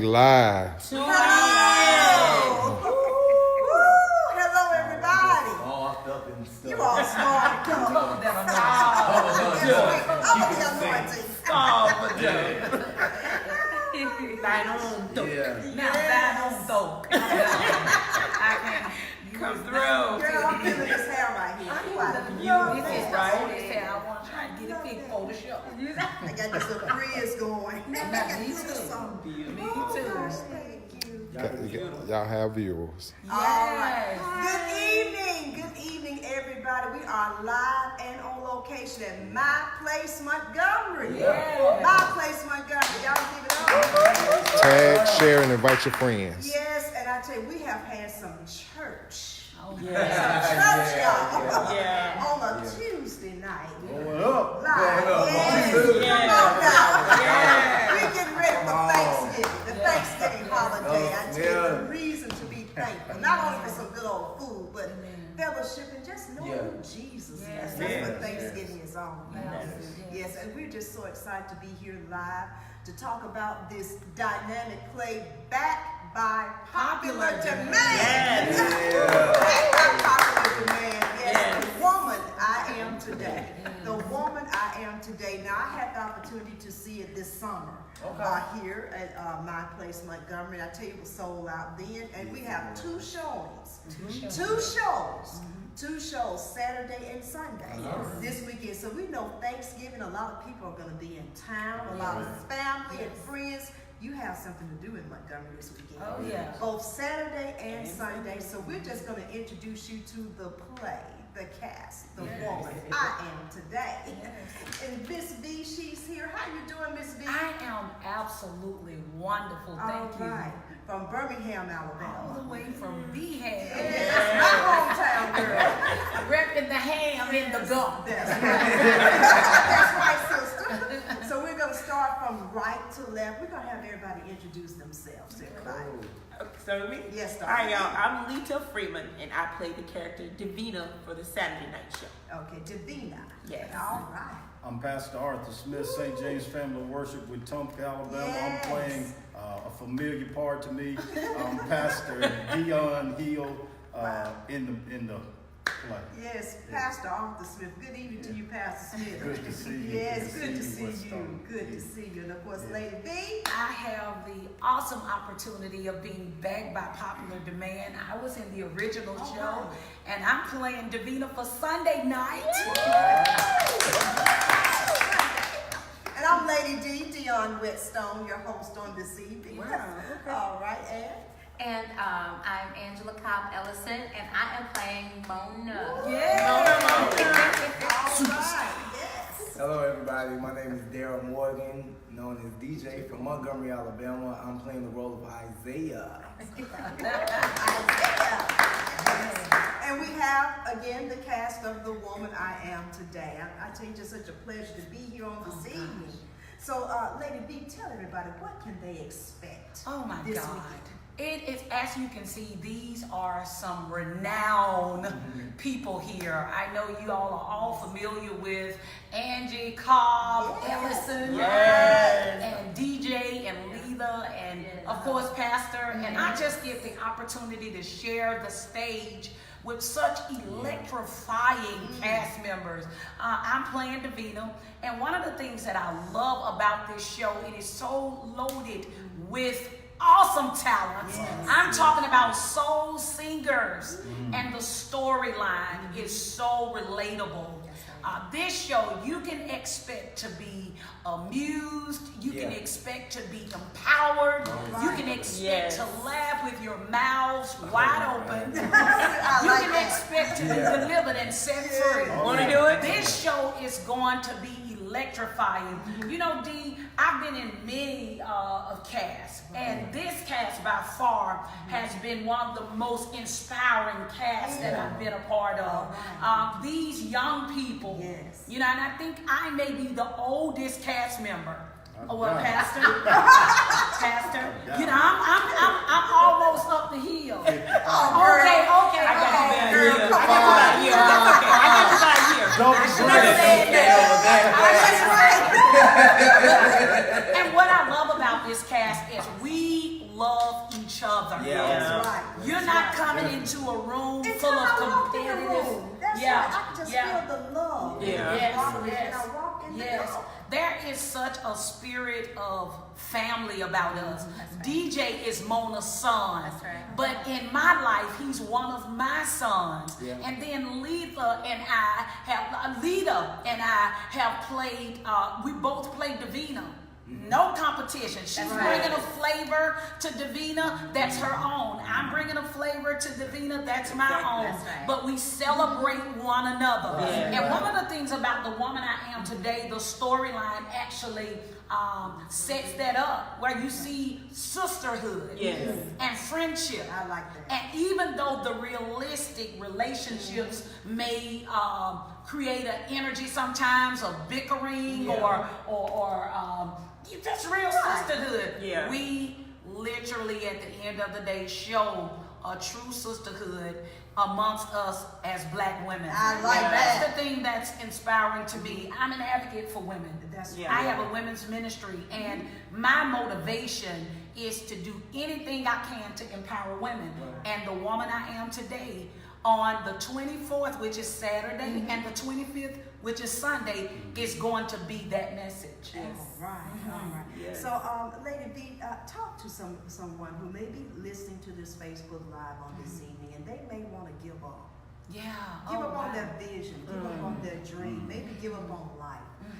Live. Hello. Hello, everybody. You all smart. Come on. Come through. Girl, I'm feeling this hair right here. This is right. This hair, I want to try to get it fixed for the show. I got this little frizz going. Me too. Thank you. Y'all have viewers. All right. Good evening, everybody. We are live and on location at My Place Montgomery. Yeah. My Place Montgomery. Y'all give it up. Tag, share, and invite your friends. Yes, and I tell you, we have had some church. Oh, Church, y'all. Yeah. On a Tuesday night. Going up. Live. Going up. Yes. Tuesday. Come on now. Yeah. We're getting ready for Thanksgiving, the Thanksgiving holiday. I tell you, Yeah. the reason to be thankful, not only for some good old food, but fellowship and just knowing who Jesus is. That's what Thanksgiving is all about. Yes, and we're just so excited to be here live to talk about this dynamic play back by popular demand. Yes. Back by popular demand. Yes. The woman I am today. The woman I am today. Now, I had the opportunity to see it this summer here at My Place Montgomery. I tell you, it was sold out then. And we have two showings. Two shows, Saturday and Sunday this weekend. So we know Thanksgiving, a lot of people are going to be in town, a lot of family and friends. You have something to do in Montgomery this weekend. Oh, yeah. Both Saturday and Sunday. So we're just going to introduce you to the play, the cast, the woman I am today. And Miss B, she's here. How you doing, Miss B? I am absolutely wonderful. Thank you. Right. From Birmingham, All Alabama. the way from B-Ham. That's my hometown girl. Repping the ham in the gum. That's right. That's right, sister. So we're going to start from right to left. We're going to have everybody introduce themselves to everybody. So me? Yes, All right, y'all. I'm Lita Freeman, and I play the character Davina for the Saturday night show. Okay, Davina. Yes. All right. I'm Pastor Arthur Smith, St. James Family Worship with Tumpka, Alabama. Yes. I'm playing a familiar part to me. Pastor Dionne in the play. Yes, Pastor Arthur Smith. Good evening to you, Pastor Smith. Good to see you. Yes, good to see you. Whetstone. Good to see you. And of course, Lady B. I have the awesome opportunity of being back by popular demand. I was in the original show, and I'm playing Davina for Sunday night. And I'm Lady D, Dionne Whetstone, your host on this evening. Wow, okay. All right, and And I'm Angela Cobb Ellison, and I am playing Mona. all right, yes. Hello everybody, my name is Daryl Morgan, known as DJ from Montgomery, Alabama. I'm playing the role of Isaiah. And we have, again, the cast of The Woman I Am Today. I tell you, just such a pleasure to be here on this evening. So, Lady B, tell everybody, what can they expect Oh my this God. weekend? It is, as you can see, these are some renowned people here. I know you all are all familiar with Angie Cobb Ellison, and DJ and Lita, and of course Pastor. And I just get the opportunity to share the stage with such electrifying cast members. I'm playing Davina, and one of the things that I love about this show, it is so loaded with awesome talents. I'm talking about soul singers, and the storyline is so relatable. This show, you can expect to be amused, you can expect to be empowered, you can expect to laugh with your mouths wide open, you can expect to be delivered and set free. Want to do it? This show is going to be electrifying. You know, D, I've been in many of casts, and this cast by far has been one of the most inspiring casts that I've been a part of. These young people, you know, and I think I may be the oldest cast member. Oh, well, Pastor, you know, I'm almost up the hill. Okay. I got you about a year. That's okay. I got you about a year. Don't And what I love about this cast is we Yeah. That's right. You're not coming into a room Until full of I walk in the competitive. room. That's Yeah, right. I can just yeah. feel the love. Yeah. Yes, When yes, I walk in the yes. door. There is such a spirit of family about us. right. DJ is Mona's son. That's right. But in my life, he's one of my sons. Yeah. And then Lita and I have played, we both played Davina. No competition. She's That's right. bringing a flavor to Davina, that's her own. I'm bringing a flavor to Davina, that's my own. That's right. But we celebrate one another. Right. And one of the things about the woman I am today, the storyline actually sets that up, where you see sisterhood Yes. and friendship. I like that. And even though the realistic relationships may create an energy sometimes of bickering or just real sisterhood, Yeah. we literally at the end of the day show a true sisterhood amongst us as black women. I like and that. that's the thing that's inspiring to me. I'm an advocate for women. That's Yeah. I have a women's ministry, and my motivation is to do anything I can to empower women. And the woman I am today, on the 24th, which is Saturday, and the 25th, which is Sunday, is going to be that message. All right, all right. Yes. So, Lady B, talk to someone who may be listening to this Facebook Live on this evening, and they may want to give up. Yeah. Give oh, up on wow. their vision, give up on their dream, maybe give up on life.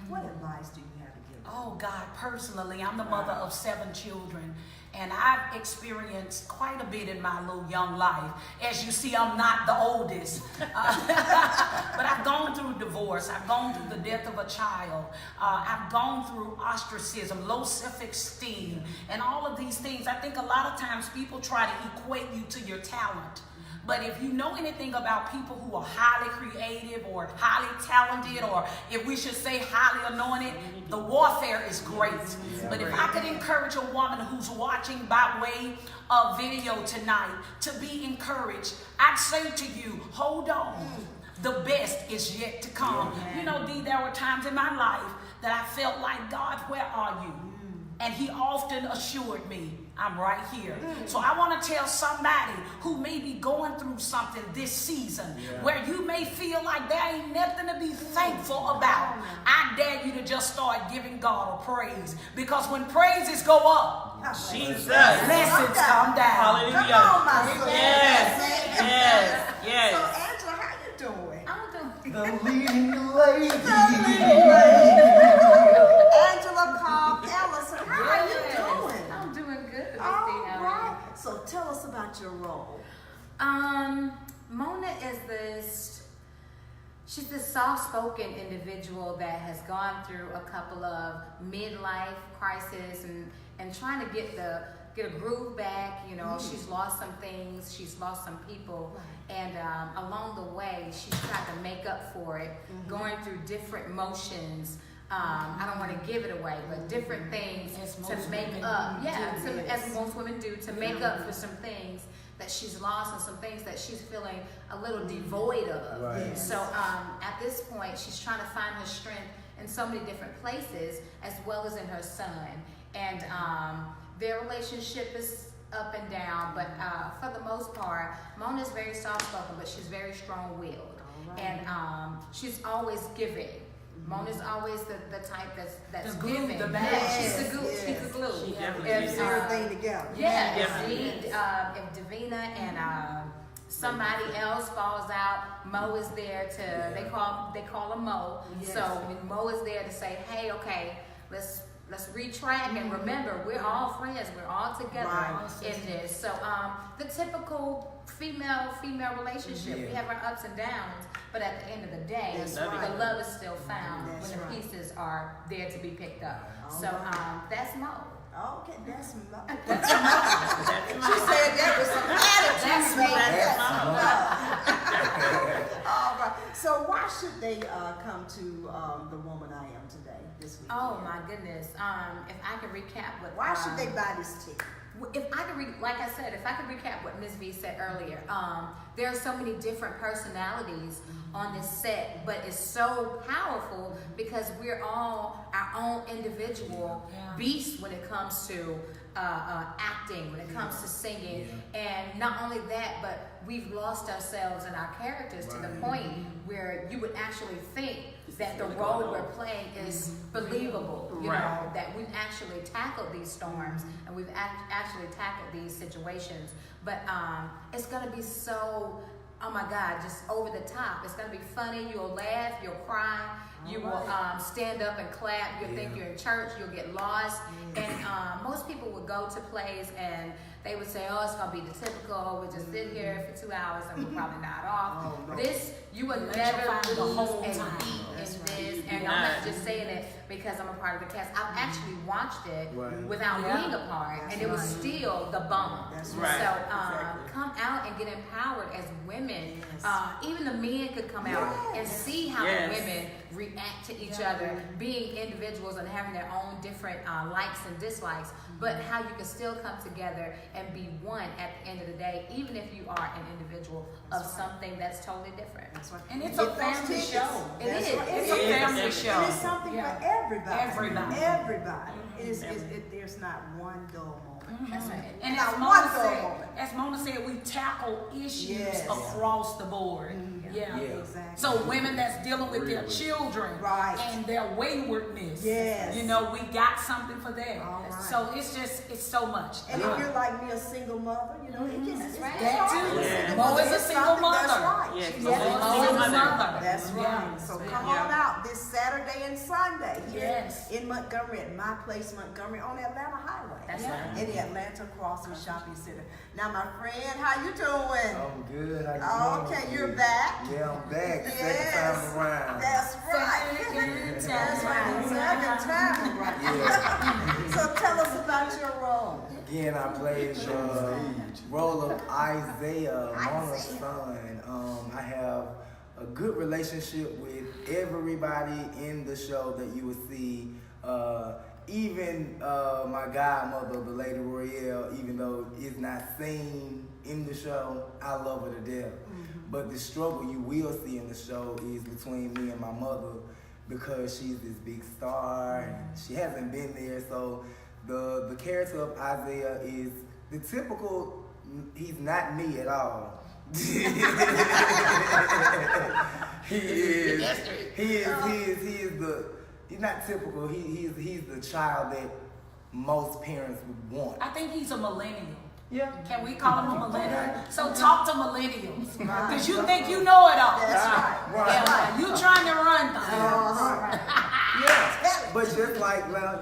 What advice do you have to give them? Oh God, personally, I'm the mother of 7 children, and I've experienced quite a bit in my little young life. As you see, I'm not the oldest, but I've gone through divorce, I've gone through the death of a child, I've gone through ostracism, low self-esteem, and all of these things. I think a lot of times people try to equate you to your talent. But if you know anything about people who are highly creative or highly talented, or if we should say highly anointed, the warfare is great. But if I could encourage a woman who's watching by way of video tonight to be encouraged, I'd say to you, hold on. The best is yet to come. You know, Dee, there were times in my life that I felt like, God, where are you? And he often assured me, I'm right here. So I want to tell somebody who may be going through something this season where you may feel like there ain't nothing to be thankful about. I dare you to just start giving God a praise, because when praises go up, Jesus. blessings come down. Hallelujah. Come on, my sister. Yes. Yes. So, Yes. Angela, how you doing? I'm doing The leading lady. Angela Cobb Ellison, how are you doing? I'm doing good. All Christina. right. So tell us about your role. Mona is she's this soft-spoken individual that has gone through a couple of midlife crises and trying to get a groove back. You know, she's lost some things, she's lost some people, and along the way, she's tried to make up for it, going through different motions. I don't want to give it away, but different things to make up. As most women do, to make up for some things that she's lost and some things that she's feeling a little devoid of. Right. So at this point, she's trying to find her strength in so many different places, as well as in her son. And their relationship is up and down, but for the most part, Mona's very soft-spoken, but she's very strong-willed. And she's always giving. Mona's always the type that's The glue, giving. the balance. She's the glue. She's the glue. She definitely If, is. Everything together. yeah, Definitely. if Davina and somebody else falls out, Mo is there to. They call him Mo. Yes. So when Mo is there to say, hey, okay, let's retrack and remember, we're all friends. We're all together Right. in this. So the typical female relationship. We have our ups and downs, but at the end of the day, That's the right. love is still found That's when the right. pieces are there to be picked up. All So that's Mo. Okay, that's Mo. That's She said that with some attitude. That's All right. So why should they come to the Woman I Am today this week? Oh my goodness. If I could recap what Why should they buy this ticket? if I could like I said, if I could recap what Ms. V said earlier, there are so many different personalities on this set, but it's so powerful because we're all our own individual beasts when it comes to acting, when it comes to singing, and not only that, but we've lost ourselves in our characters to the point where you would actually think that the role we're playing is believable, you know, that we've actually tackled these storms and we've actually tackled these situations. But it's gonna be so, oh my God, just over the top. It's gonna be funny, you'll laugh, you'll cry, you will stand up and clap, you'll think you're in church, you'll get lost. And most people would go to plays and they would say, oh, it's gonna be the typical, we'll just sit here for 2 hours and we'll probably nod off. This, you will never lose a beat in this. And I'm not just saying it because I'm a part of the cast. I've actually watched it without being a part, and it was still the bomb. So come out and get empowered as women. Even the men could come out and see how the women react to each other, being individuals and having their own different likes and dislikes, but how you can still come together and be one at the end of the day, even if you are an individual of something that's totally different. And it's a family show. It is. It's a family show. And it's something for everybody. Everybody. Everybody. There's not one dull moment. That's right. And Not as one Mona dull said, moment. we tackle issues Yes. across the board. Exactly. So women that's dealing with their children and their waywardness, you know, we got something for that. All right. So it's so much. And if you're like me, a single mother, you know, it gets right. That too. Mo is a single mother. That's right. Yes. She's Mo is a single mother. That's right. So come on out this Saturday and Sunday here in Montgomery at My Place Montgomery on the Atlanta Highway. That's right. In the Atlanta Crossing Shopping Center. Now, my friend, how you doing? I'm good. How you doing? Okay, you're back. Yeah, I'm back. Second Yes. time around. That's right. That's right. Second time. Yeah. So tell us about your role. Again, I played the role of Isaiah, Mona's son. I have a good relationship with everybody in the show that you would see. Even my godmother, the Lady Royale, even though it's not seen in the show, I love her to death. But the struggle you will see in the show is between me and my mother, because she's this big star and she hasn't been there. So the character of Isaiah is the typical, he's not me at all. He is he's not typical. He's the child that most parents would want. I think he's a millennial. Yeah. Can we call him a millennial? So talk to millennials. Because you think you know it all. That's right. Yeah, you trying to run things. Yeah. But just like, well,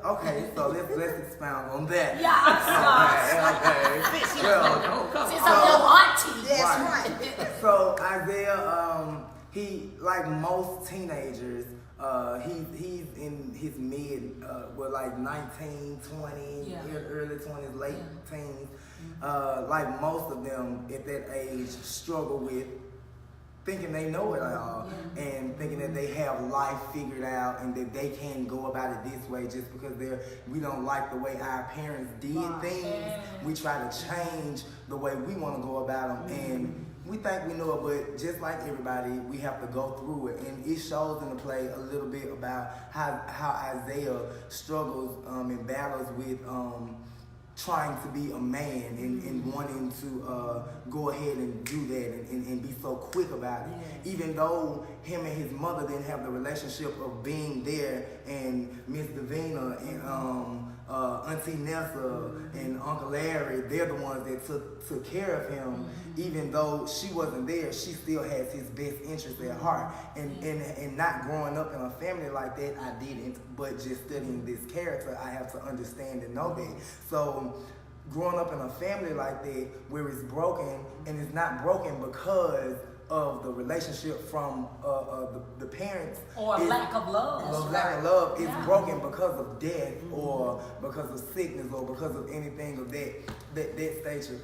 okay, so let's expound on that. Yeah, I'm sorry. Okay. Well, Since I'm your auntie. That's right. so Isaiah, he, like most teenagers, he's in his mid, like 19, 20, early 20s, late teens. Like most of them at that age struggle with thinking they know it all and thinking that they have life figured out and that they can go about it this way just because we don't like the way our parents did things. We try to change the way we want to go about them, and we think we know it, but just like everybody, we have to go through it. And it shows in the play a little bit about how Isaiah struggles and battles with trying to be a man and wanting to go ahead and do that and be so quick about it. Even though him and his mother didn't have the relationship of being there, and Miss Davina and Auntie Nessa and Uncle Larry, they're the ones that took care of him. Even though she wasn't there, she still has his best interest at heart. And not growing up in a family like that, I didn't, but just studying this character, I have to understand and know that. So growing up in a family like that, where it's broken, and it's not broken because of the relationship from the parents, or lack of love. Lack of love is broken because of death, or because of sickness, or because of anything of that nature.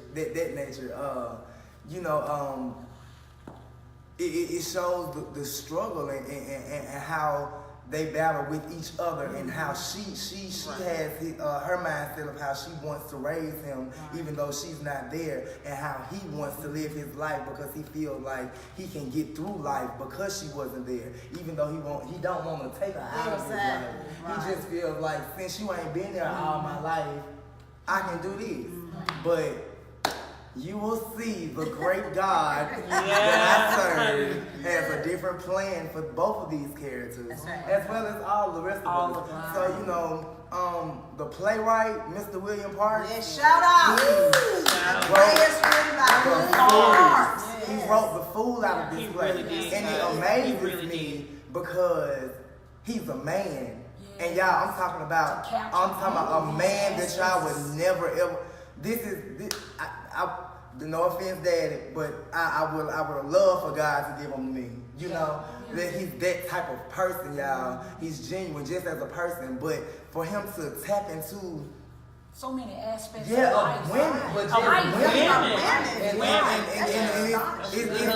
It shows the struggle and how they battle with each other, and how she has her mindset of how she wants to raise him, even though she's not there, and how he wants to live his life because he feels like he can get through life because she wasn't there, even though he don't want to take her out of his life. He just feels like, since you ain't been there all my life, I can do this. But you will see the great God that I serve has a different plan for both of these characters, as well as all the rest of them. So, you know, the playwright, Mr. William Parks. Yeah, shout out. He wrote the fool out of this play. Really And it amazes me because he's a man. And y'all, I'm talking about a man that y'all would never ever. No offense, Daddy, but I would love for God to give him to me. You know, that he's that type of person, y'all. He's genuine just as a person, but for him to tap into so many aspects of women, but just women.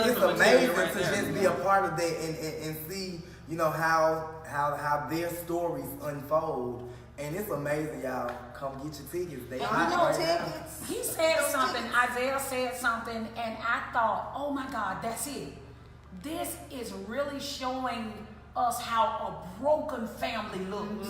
It's amazing to just be a part of that and see, you know, how their stories unfold. And it's amazing, y'all. Come get your tickets. They tickets. He said something, Isaiah said something, and I thought, oh my God, that's it. This is really showing us how a broken family looks,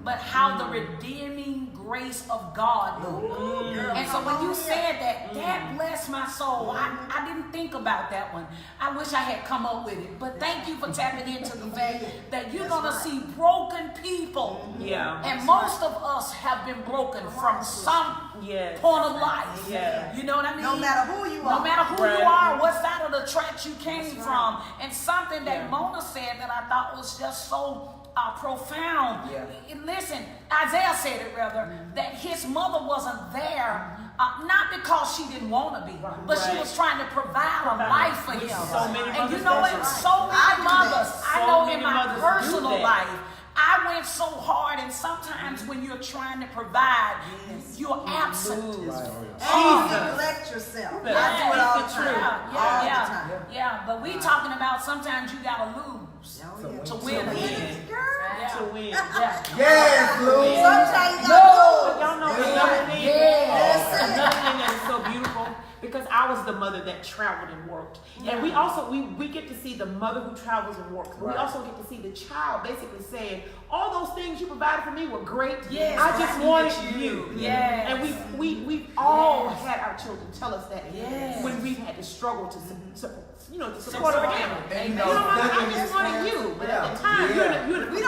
but how the redeeming grace of God looks. And so when you said that, that blessed my soul. I didn't think about that one. I wish I had come up with it. But thank you for tapping into the fact that you're going to see broken people. Yeah. And most of us have been broken from some point of life. Yeah. You know what I mean? No matter who you are. No matter who you are, what side of the tracks you came from. And something that Mona said that I thought was just so profound. Listen, Isaiah said it rather, that his mother wasn't there, not because she didn't want to be, but she was trying to provide a life for him. And you know what? So many mothers, I know in my personal life, I went so hard, and sometimes when you're trying to provide, you're absent. You neglect yourself. I do it all the time. Yeah, but we talking about sometimes you gotta lose to win. To win. Yes, Lou. Sometimes you Y'all know another thing. Yes. Another thing that is so beautiful, because I was the mother that traveled and worked. And we also, we get to see the mother who travels and works. But we also get to see the child basically saying, all those things you provided for me were great. Yes, I just wanted you. Yes. And we've all had our children tell us that when we've had to struggle to support our family. Amen. I just wanted you. But at the time, you're in the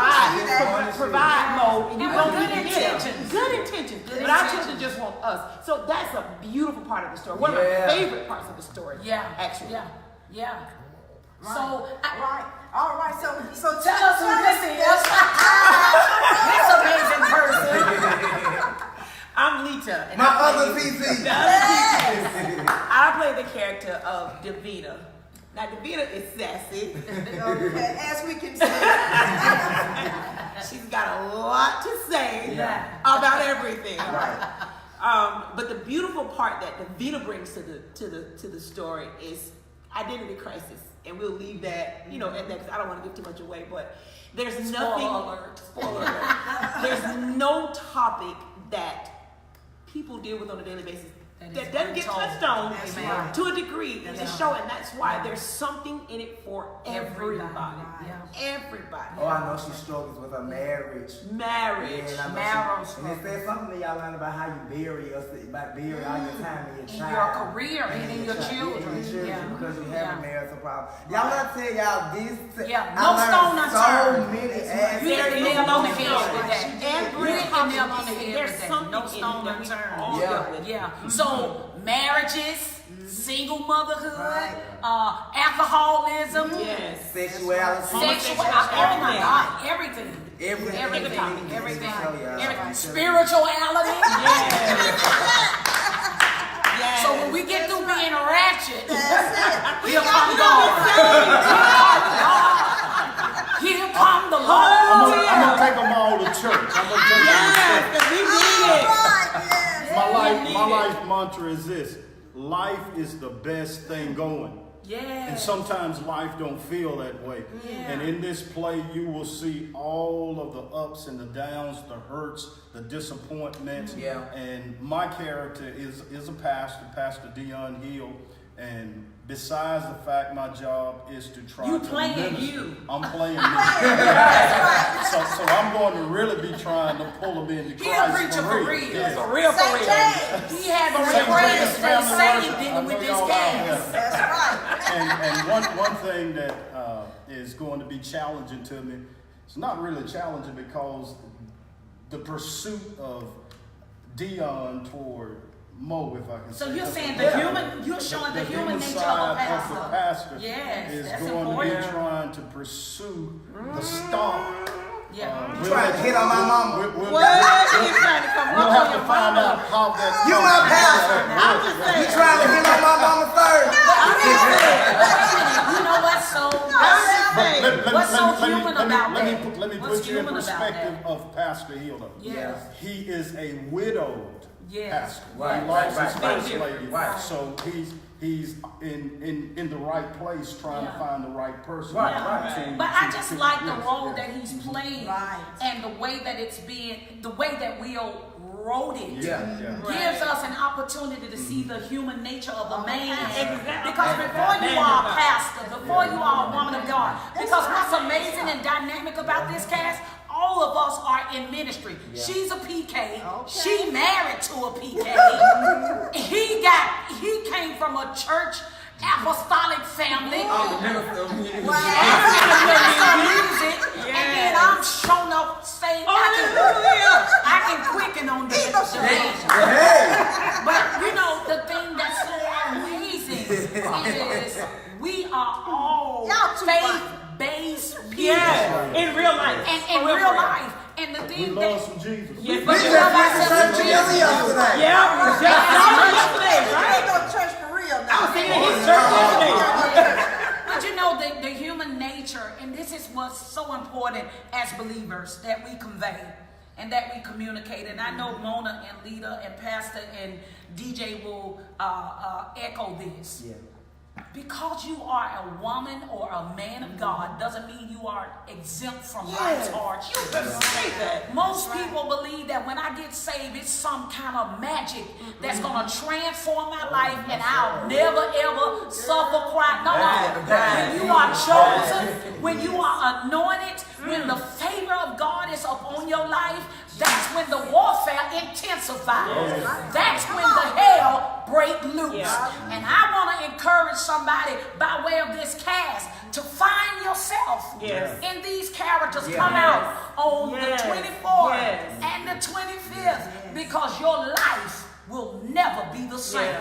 provide mode. And you with don't good get intentions. Good intentions. But our children just want us. So that's a beautiful part of the story. One of my favorite parts of the story. Actually. Yeah. Right. So, all right. So tell us who this is. This amazing person. I'm Lita. And My other TT. I play the character of Davina. Now, Davina is sassy. Okay, as we can see. She's got a lot to say about everything. Right. But the beautiful part that Davina brings to the story is identity crisis, and we'll leave that, at that, because I don't want to give too much away. But there's Spoiler alert. There's no topic that people deal with on a daily basis that doesn't get touched on to a degree in the show, and that's why there's something in it for everybody. Everybody. Oh, I know she struggles with her marriage. And it says something that y'all learn about how you bury all your time in your child. In your career and in your children. Because you have a marital problem. Y'all let me tell y'all this. No stone unturned. So many aspects. You hit the nail on the head with that. There's something no stone unturned. Yeah. So marriages, single motherhood, alcoholism, sexuality, oh my God, everything. Everything. Spirituality. So when we get through being ratchet, here come God. Here come the Lord. I'm gonna take them all to church. My life mantra is this: life is the best thing going. And sometimes life don't feel that way. And in this play, you will see all of the ups and the downs, the hurts, the disappointments. And my character is a pastor, Pastor Dionne And besides the fact my job is to try You to playing minister, you. I'm playing me. That's right. So I'm going to really be trying to pull them into He a Christ preacher for for real. real. Yeah. For real, for St. real. James. He had to St. pray to James stay family saved worship. in I with know this y'all gas. out there. That's right. And one thing that is going to be challenging to me, it's not really challenging because the pursuit of Dionne toward Mo, if I can So say you're that. saying the human, you're showing the human nature of a side of the pastor Yes, is that's going important. to be trying to pursue the star. Yeah. You trying to hit on my mama. We'll What? He's trying to come we'll up have on to your find mama. out how that You my pastor. I'm just saying. You trying to hit on my mama first? You know what's so what's so human about that? Let me What's put you in human about perspective that? of Pastor Hilda. Yes. He is a widowed Yes. pastor. Right, He loves right, his right, first right. lady. Right. So he's in the right place trying to Yeah. find the right person. Right, to- But I to- just to- like the yes, role yes. that he's playing Right. and the way that it's being, the way that Will wrote it. Yeah, yeah. Gives us an opportunity to see the human nature of a man. Exactly. Because before you are a pastor, before you are a woman of God, because what's amazing and dynamic about this cast, all of us are in ministry. She's a PK. She married to a PK. He came from a church apostolic family. Music, and then I'm showing up saying I can quicken on the But you know, the thing that's so amazing is we are all faith-based people. Yeah, in real life. And in real life. And the We thing love that some Jesus. Yes, but but you you love Church ourselves yesterday. yeah, just yesterday, We right? ain't go to church for real now. I was thinking his church yesterday. But you know, the human nature, and this is what's so important as believers that we convey and that we communicate. And I know Mona and Lita and Pastor and DJ will echo this. Yeah. Because you are a woman or a man of God doesn't mean you are exempt from life's hardships. Most people believe that when I get saved, it's some kind of magic that's going to transform my life and I'll never ever suffer, cry. No, when you are chosen, when you are anointed, when the favor of God is upon your life, that's when the warfare intensifies. That's when the hell break loose. And I want to encourage somebody by way of this cast to find yourself in these characters. Come out on the 24th and the 25th because your life will never be the same.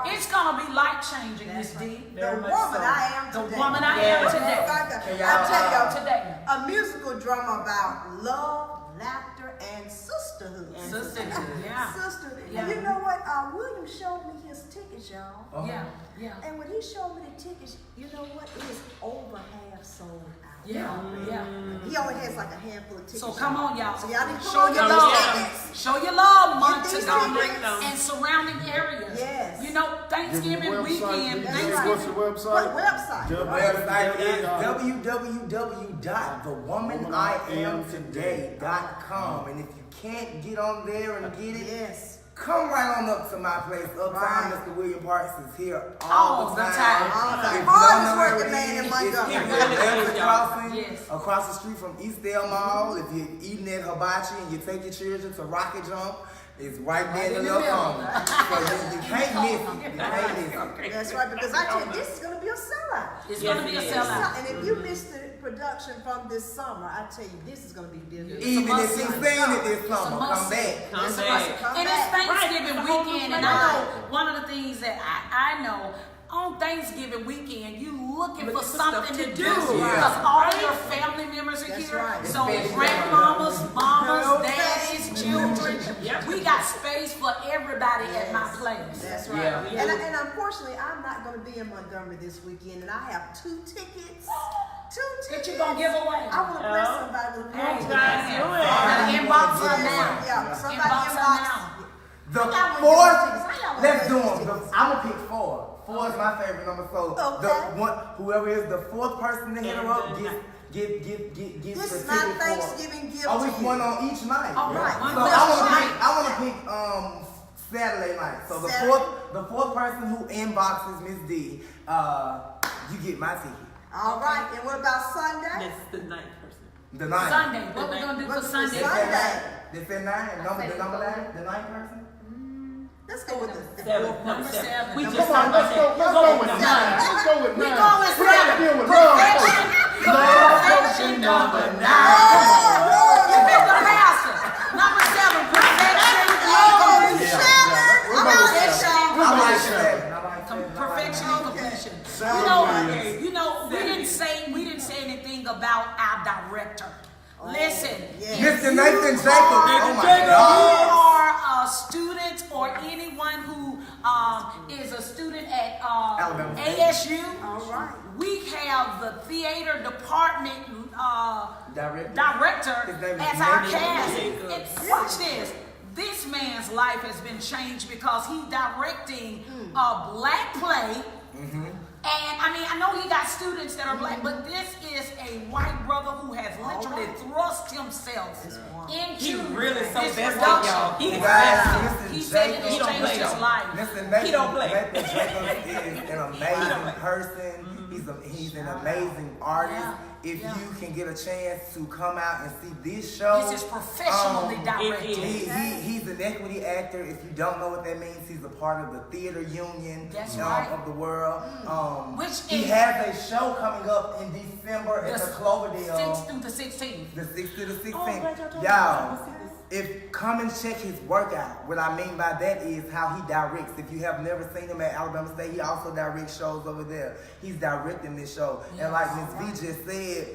It's going to be life-changing, Miss D. The woman I am The today. woman I am today. I tell y'all, Today. a musical drama about love, laughter, and sisterhood. Sisterhood, yeah. Sisterhood. Yeah. And you know what? William showed me his tickets, y'all. Yeah, yeah. And when he showed me the tickets, you know what? It is over half sold out. Yeah, yeah. He only has like a handful of tickets. So come on, y'all. So y'all need to Show come your on, love. get these tickets. Show your love, Get these Montgomery tickets. and surrounding areas. Yes. You know, Give Thanksgiving them the website. weekend. DJ, what's the website? What website? Website is www.thewomaniamtoday.com. And if you can't get on there and get it, Yes. come right on up to my place. Uptown, Right. Mr. William Parks is here All the time. All the time. If you Hardest don't know where working it man in is, Montgomery. it's in Everett Crossing, Yes. across the street from Eastdale Mall. If you're eating at Hibachi and you take your children to Rocket Jump, it's right there in the little corner. So you can't miss it. You can't miss it. That's right, because I tell you, this is going to be a sellout. It's going to be a sellout. And if you missed the production from this summer, I tell you, this is going to be big. Even if you've seen it this summer, come back. It's a back. must. Come And back. it's Thanksgiving Right. weekend, and I know one of the things that I know on Thanksgiving weekend, you looking for something to do because all your family members are That's here. right. So grandmamas, mamas, daddies, children, we got space for everybody at my place. That's right. And unfortunately, I'm not going to be in Montgomery this weekend, and I have 2 tickets. 2 That tickets. you gonna give away. I want to bless somebody with a Hey, ticket. guys, do it. Inbox her now. Yeah, somebody Inbox her inbox. now. The How y'all wanna fourth, do these? How y'all wanna let's do do these? them. I'm gonna pick 4. 4 is my favorite number. So the Okay. one, whoever is the 4th person to hit her up, get This the is my ticket Thanksgiving gift Oh, to it's you. one on each night. All right. So I want to pick Saturday night. So the fourth person who inboxes Miss D, you get my ticket. All right. And what about Sunday? That's the 9th person. The 9th. Sunday. What we gonna do for Sunday? They said 9. The number 9. The 9th person. Let's go with the 7. Number 7. We Come just on, let's go with 9. Let's go with 9. We go with We gotta deal with love. Perfection number 9. You pick the pastor. Number 7. Perfection. Perfection and completion. You know, we didn't say anything about our director. Listen, Mr. Nathan Jacob. Oh my you God. are a student or anyone who is a student at ASU. All right. We have the theater department director His name is as our Nathan cast. Jacob. And watch this. This man's life has been changed because he's directing a black play. And I mean, I know he got students that are black, but this is a white brother who has literally thrust himself into He really so this vested, production. y'all. He is Guys, He Mr. said it Jacob. He don't has play changed his though. life. Listen, He don't play. Nathan Jacobs is an amazing person. He's an amazing artist. If you can get a chance to come out and see this show, This is professionally directed. he's an equity actor. If you don't know what that means, he's a part of the theater union That's right. of the world. Which he is has a show coming up in December at the Cloverdale. 6th through the 16th. The 6th to the 16th. Oh, glad y'all told me. Y'all, come and check his workout. What I mean by that is how he directs. If you have never seen him at Alabama State, he also directs shows over there. He's directing this show. And like Ms. V just said,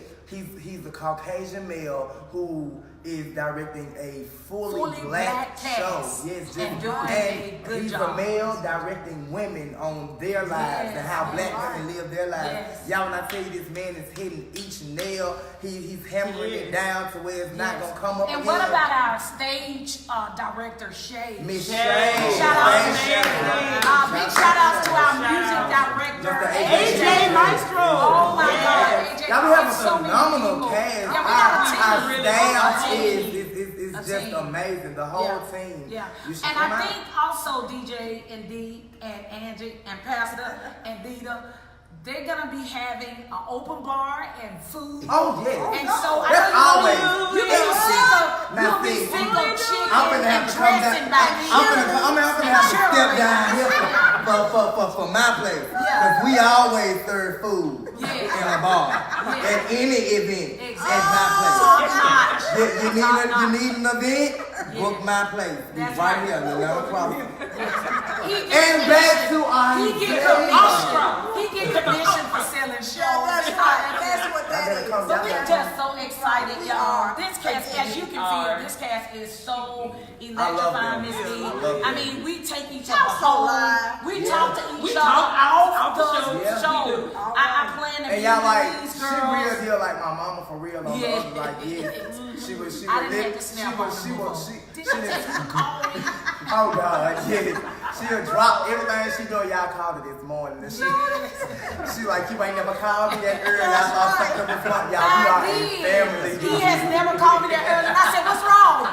he's a Caucasian male who is directing a fully black show. cast. Yes, And doing a good he's job. a male directing women on their lives and how black women live their lives. Yes. Y'all, when I tell you this man is hitting each nail, he's hammering it down to where it's not gonna come up And again. what about our stage director, Shay? Miss Big Shay? shout out to Miss Shay. Shay. Big shout outs to our music director, Mr. AJ Maestro. Oh my God, AJ. Y'all, we have a So many phenomenal people. cast. Yeah, we got a team. Our staff A team. is A just team. amazing. The whole Yeah. team. Yeah. You should And come I out. think also DJ and D and Angie and Pastor and Dita, they're gonna be having an open bar and food. Oh yeah. And so I That's know always. you'll be sick of Now you'll be see, sick of chicken I'm gonna have and to come dressing down. by I'm gonna have to step down here for my place. Because we always serve food in a bar. At any event. At my place. You need an event? Book my place. Be That's right right. here. No problem. He And back to our He get commission for selling shows. That's right. That's what that is. But we're just so excited, y'all. This cast, as you can feel, this cast is so electrifying, Miss D. I mean, we take each other home. We talk to each other off the show. I plan to And be y'all like, with these she girls. real deal like my mama for real on the Yeah. other, like, yeah. She was I didn't have to snap on she them before. was, Did you take a call? oh God, yeah. She'll drop everything she do. Y'all called her this morning. And she like, you ain't never called me that early. I saw something in front. Y'all, we are a family. He has never called me that early. And I said, what's wrong?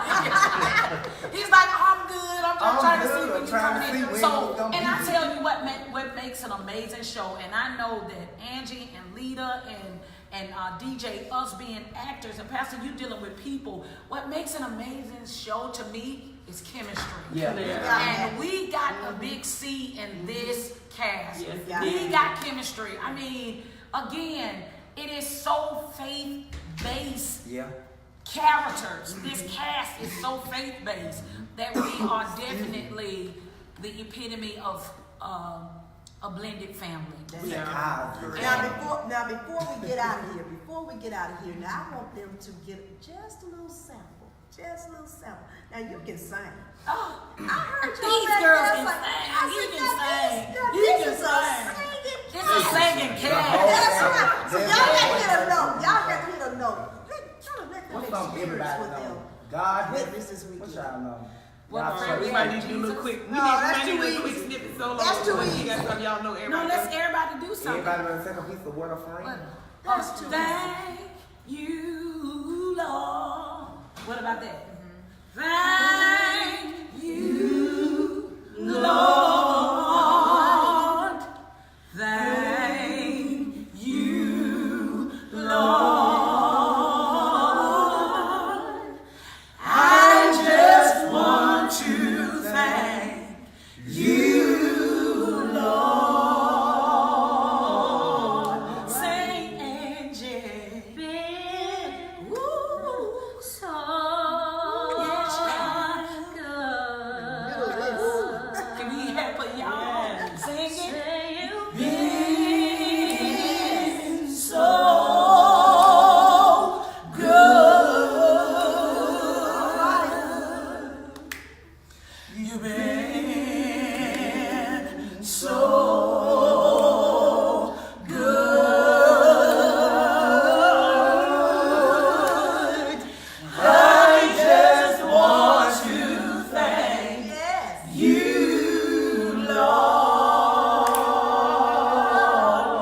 He's like, I'm good. I'm just trying to see when you coming in. So, and I tell you what makes an amazing show. And I know that Angie and Lita and DJ, us being actors, and Pastor, you dealing with people. What makes an amazing show to me is chemistry. Yeah. And we got a big C in this cast. Yes, We got chemistry. I mean, again, it is so faith-based Yeah. characters. This cast is so faith-based that we are definitely the epitome of a blended family. Now before we get out of here, now I want them to get just a little sample. Now you can sing. Oh, I heard you these back girls there can like, sing. I You said, can sing. now You this can is a sing. singing It's a singing cast. That's right. So y'all got to hit a note. Try to let them What's something experience everybody what know? they'll God witness this weekend. What y'all know? What Y'all friend know. We might need to do a little quick. We No, that's need too to do a quick easy. snippet solo. That's too You easy. got some y'all know everybody. No, let's everybody do something. Everybody wanna take a piece of water for me? That's too Thank you, Lord. What about that? Thank you, Lord, thank you, Lord. I just want to thank you, Lord. Sing, Angie. Been so good. Can we have for y'all sing it? You've Been so good. You've been so good. I just want to thank Yes. you,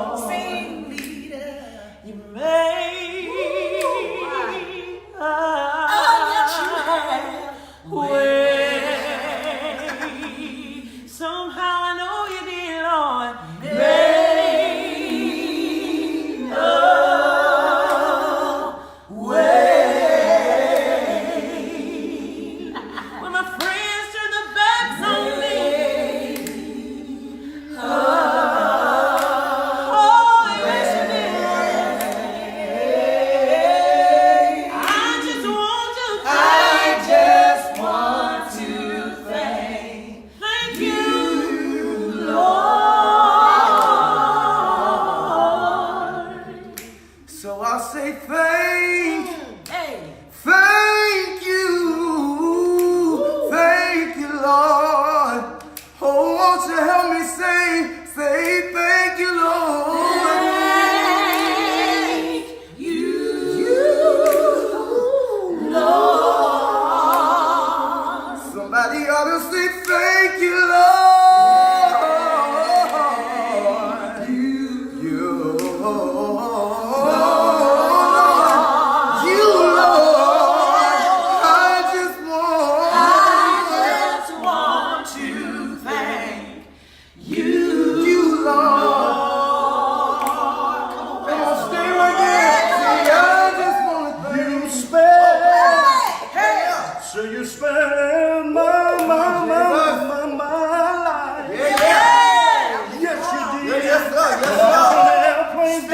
Lord. Sing, leader. You made way. Somehow I know you did, Lord. Made a way. When my friends turn their backs on me. Oh, yes, you did. I just want to thank you, Lord. So I'll say thank you, Lord. Oh, won't you help me say thank you, Lord. Thank you, Lord. Somebody ought to say thank you, Lord. You, Lord. I just want to thank you, Lord. Come on, stay right there. See, I just want to You thank spend, so you spend my life. Yeah. Yes, you did. Yes, sir. Yes, sir. On an airplane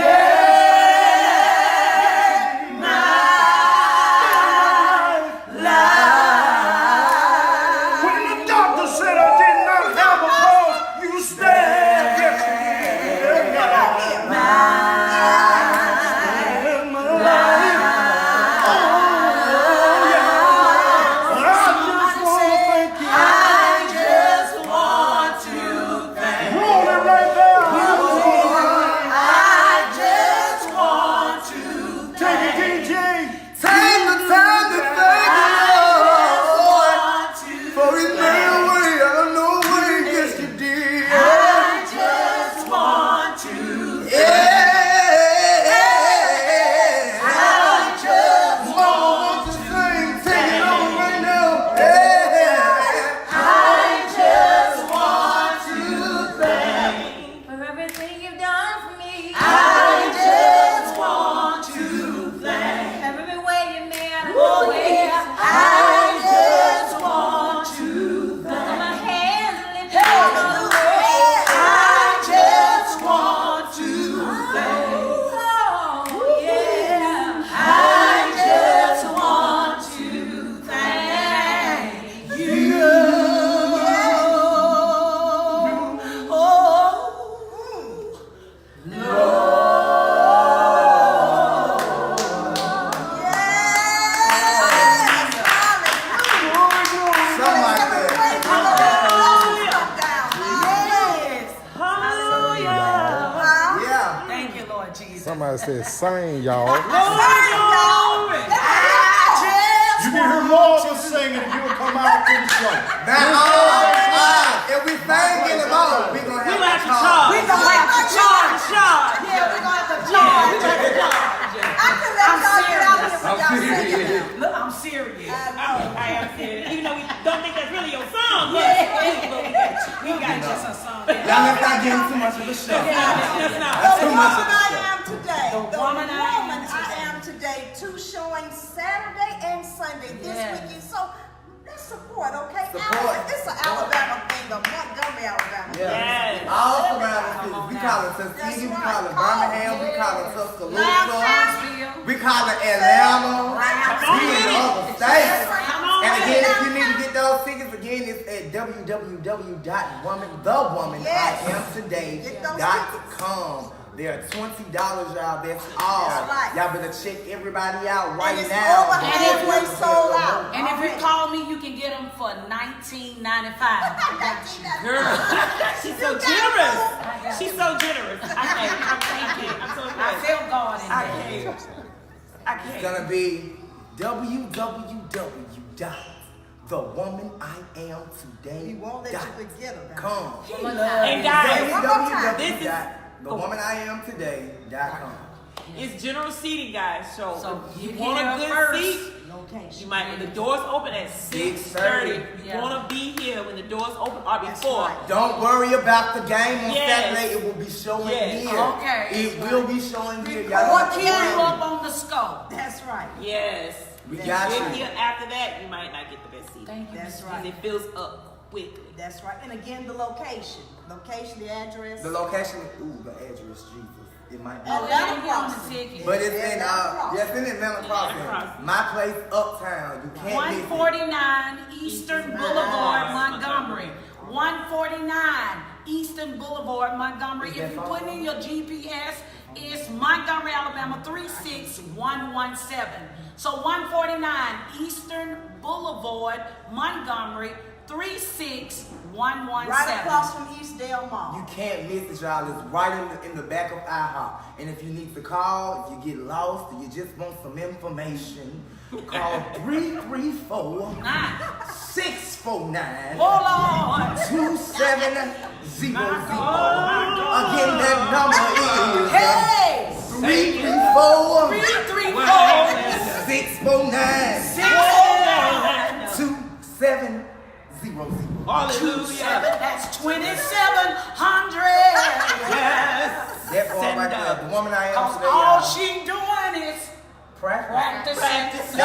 when the doctor said I did not have a pulse, you stand. Yes, you did. Spend my life. Oh, yeah. I just want to thank you. Roll it right there. Take it, DJ. Take the time to thank you, Lord. For He made a way out of no way. Yes, you did. Yeah. Mama wants to sing. Take it on right now. Yeah. For everything you've done for me. Every way you made out of no way. Put my hands lifted all the way. Oh, yeah. Something like that. Yeah. Thank you, Lord Jesus. Somebody said, sing, y'all. You can hear more of us singing if you would come out to the show. Now, if we bang in the mouth, we gonna have to charge. We gonna have to charge. Look, I'm serious. I am serious. Even though we don't think that's really your song, but we got We got just a song. Now let's not get too much of the show. The woman I am today. The woman I am today. 2 showings Saturday and Sunday this weekend. So let's support, okay? Support. It's an Alabama thing, a Montgomery, Alabama. Yes. All surrounding cities. We call it Tuskegee, we call it Birmingham, we call it Tuscaloosa, we call it Atlanta, we in other states. And again, if you need to get those tickets, again, it's at www.thewomaniamtoday.com. They're $20, y'all. That's all. Right. Y'all better check everybody out right And it's now. over halfway sold out. And if you call me, you can get them for $19.95. Girl, she's so generous. She's so generous. I can't. I'm so I impressed. feel God in I there. can't. I It's can't. gonna be www.thewomaniamtoday.com. He won't let you forget about it. And guys, this is thewomaniamtoday.com. it's general seating, guys. So So if you you want a get good here seat, Location. you might. When the doors open at 6:30, you want to be here when the doors open or before. right. Don't worry about the game on Yes. Saturday. It will be showing Yes. here. Okay. It will be showing here. Or Y'all keep you up on the scope. That's right. Yes. We got If you. here after that, you might not get the best seat. Thank you. That's Miss right. Because it fills up quickly. That's right. And again, the location. Location, the address. The location, the address, Jesus. It might be. Oh, they didn't get on the ticket. But it's in, Atlanta yes, in Atlanta Crossing. Crossing. My place, Uptown. You can't miss it. 149 Eastern Boulevard, Montgomery. 149 Eastern Boulevard, Montgomery. Is If that you far? put in your GPS, it's Montgomery, Alabama 36117. So 149 Eastern Boulevard, Montgomery 36117. Right across from Eastdale Mall. You can't miss it, y'all. It's right in the back of IHOP. And if you need to call, if you get lost, or you just want some information, call 334-649-2700. Hold on. Again, that number is Hey! 334-649-2700. Hallelujah. That's 2,700. Yes. That part right there, the woman I am Cause today, all y'all. she doing is Practice. practicing.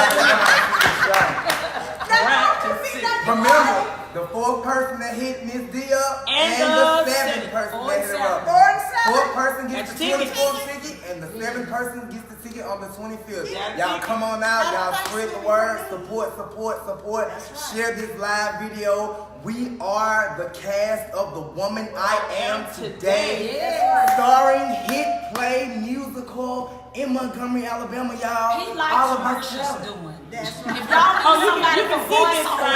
Remember, the 4th person that hit Miss D up and the 7th person that hit her up. 4th person gets the That's 24th ticket and the 7th person gets the ticket on the 25th. Yeah. Y'all come on out, y'all spread the word, support. Share this live video. We are the cast of The Woman I Am Today, starring hit play musical in Montgomery, Alabama, y'all. He likes All of what our she's shows. doing. That's If right. y'all need somebody you for can see this, voiceover,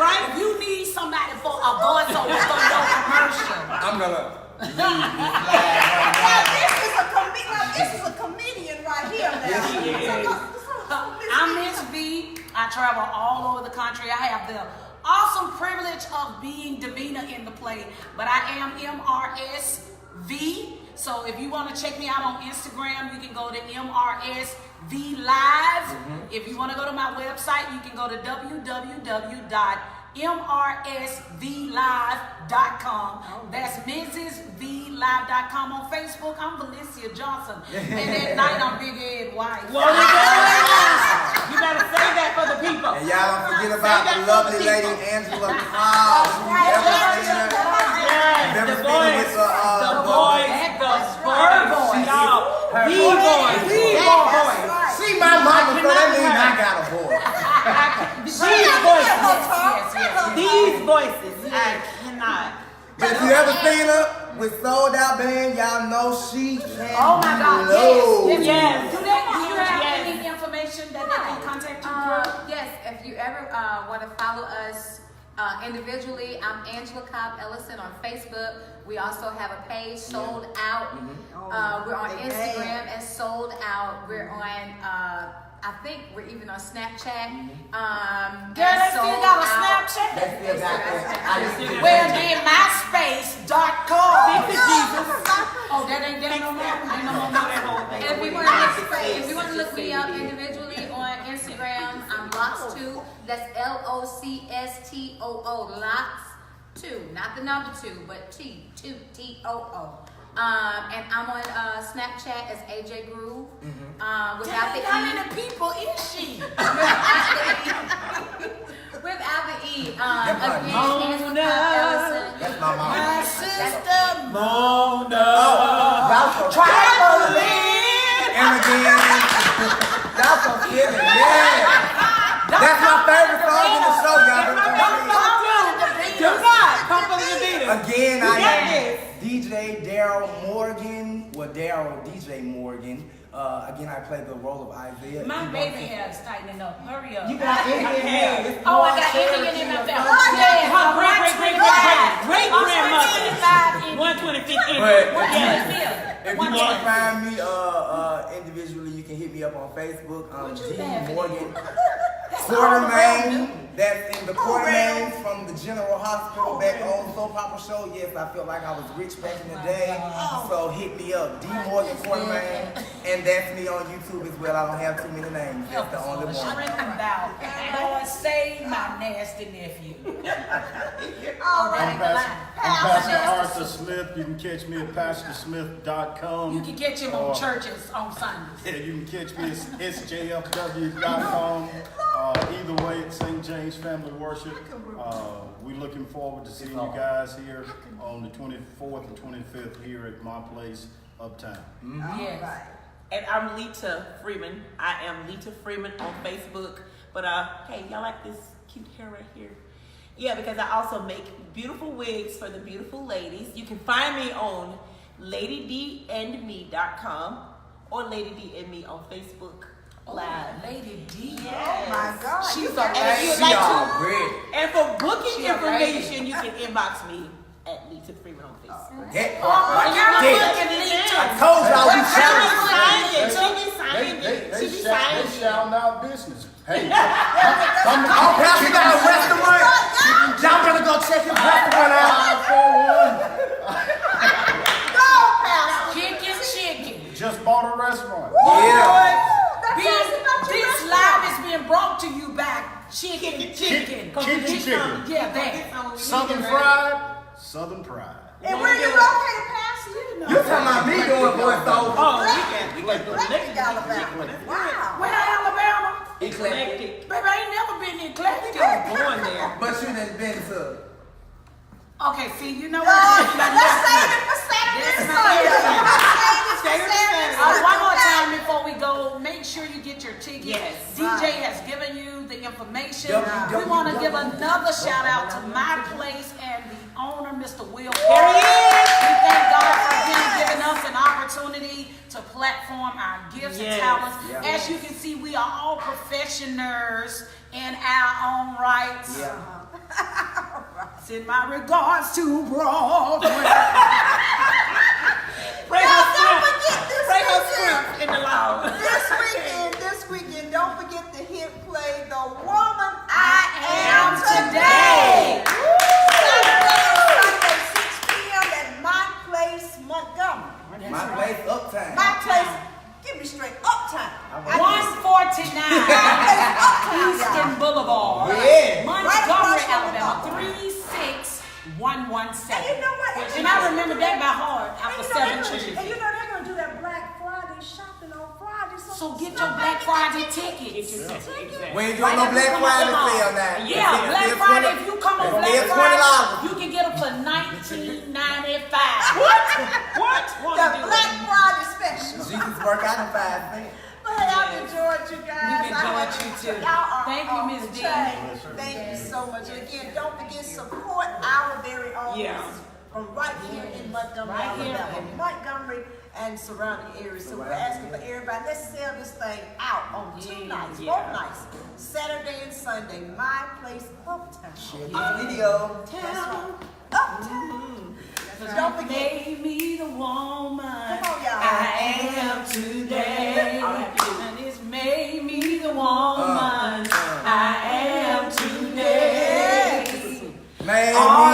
right. if you need somebody for a voiceover for your commercial, I'm gonna leave this live right This is a comedian right here now. Yes, she is. I'm Miss V. I travel all over the country. I have the awesome privilege of being Davina in the play, but I am MRSV. So if you want to check me out on Instagram, you can go to MRSV Live. If you want to go to my website, you can go to www.mrsvlive.com. That's MrsVLive.com. On Facebook, I'm Valencia Johnson. And at night, I'm Big Ed White. You better say that for the people. And y'all don't forget about the lovely lady Angela Cobb. The voice, y'all. The voice. See my mama, so that means I got a boy. These voices, I cannot. If you ever seen her with Sold Out Band, y'all know she can Oh my God, blow. Yes. Do you have any information that they can contact you through? Yes, if you ever want to follow us individually, I'm Angela Cobb Ellison on Facebook. We also have a page, Sold Out. We're on Instagram as Sold Out. We're on, I think we're even on Snapchat. Girl, they still got a Snapchat? They still got that. Well, then MySpace.com. Oh, that ain't there no more? Ain't no more that whole thing. If you want to look me up individually on Instagram, I'm Locks2. That's LOCSTOO, Locks. 2, not the number 2, but T-O-O. And I'm on Snapchat as AJ Groove. Without the E. How many people is she? Without the E. Mona. That's my mom. My sister Mona. Trampoline. And again, that's a feeling. Yeah. That's my favorite song in the show, y'all. Do not come for the Beatles. Again, I am DJ Daryl Morgan. Well, DJ Morgan. Again, I play the role of Isaiah. My baby hair is tightening up. Hurry up. You got Indian hair. Oh, I got Indian in my family. Great grandmother. 125th inch. If you want to find me individually, you can hit me up on Facebook. D Morgan Quartermain. That's in the Quartermains from the General Hospital back on Soap Opera Show. Yes, I feel like I was rich back in the day. So hit me up, D Morgan Quartermain. And that's me on YouTube as well. I don't have too many names. That's the only one. Lord, save my nasty nephew. I'm Pastor Arthur Smith. You can catch me at pastorsmith.com. You can catch him on churches on Sundays. Yeah, you can catch me at sjfw.com. Either way, it's St. James Family Worship. We're looking forward to seeing you guys here on the 24th and 25th here at my place, Uptown. Yes. And I'm Lita Freeman. I am Lita Freeman on Facebook. But hey, y'all like this cute hair right here? Yeah, because I also make beautiful wigs for the beautiful ladies. You can find me on ladydandme.com or Lady D and Me on Facebook Live. Lady D. Yes. Oh my God. She's And if you'd like and for booking She a information, you can inbox me at Lita Freeman on Facebook. I told y'all we She be signing. They shouting out business. Hey, he got a restaurant. Y'all better go check his restaurant out. 541. Chicken. Just bought a restaurant. Yeah. This live is being brought to you by Chicken. Chicken. Yeah, that. Southern fried, Southern pride. And where you located, Pastor? You talking about me doing voiceover? Alabama. Wow. Where Alabama? Eclectic. Baby, I ain't never been eclectic. Born there. But you done been to. Okay, see, you know Let's what? save it for Saturday and Sunday. One more time before we go, make sure you get your ticket. Yes. DJ has given you the information. www. We want to give another shout out to my place and the owner, Mr. Will. There he is. We thank God for him giving us an opportunity to platform our gifts and talents. Yeah. As you can see, we are all professionals in our own rights. Send my regards to Broadway. Pray her script in the loud. This weekend, don't forget to hit play The Woman I Am Today. Sunday, 6 p.m. at my place, Montgomery. My place uptown. My place, give me straight, uptown. 149 Eastern Boulevard, Yeah. Montgomery, Alabama, 36117. And you know what? And I remember that by heart after 7 churches. And you know they're going to do that Black Friday shopping on Friday. So get your Black Friday tickets. We ain't doing no Black Friday sale now. Yeah, Black Friday, if you come on Black It's Friday, you can get them for $19.95. What? The Black Friday special. Jesus work out in 5 minutes. But I've enjoyed you guys. We've enjoyed you too. Y'all are Thank you, on Miss the D. chain. Thank you so much. And again, don't forget, support our very own from right here in Montgomery, Alabama. Montgomery and surrounding areas. So we're asking for everybody, let's sell this thing out on 2 nights, both nights, Saturday and Sunday. My place, Uptown. Share this video. Uptown. Don't forget. Made me the woman Come on, y'all. I am today. And it's made me the woman I am today. Man, All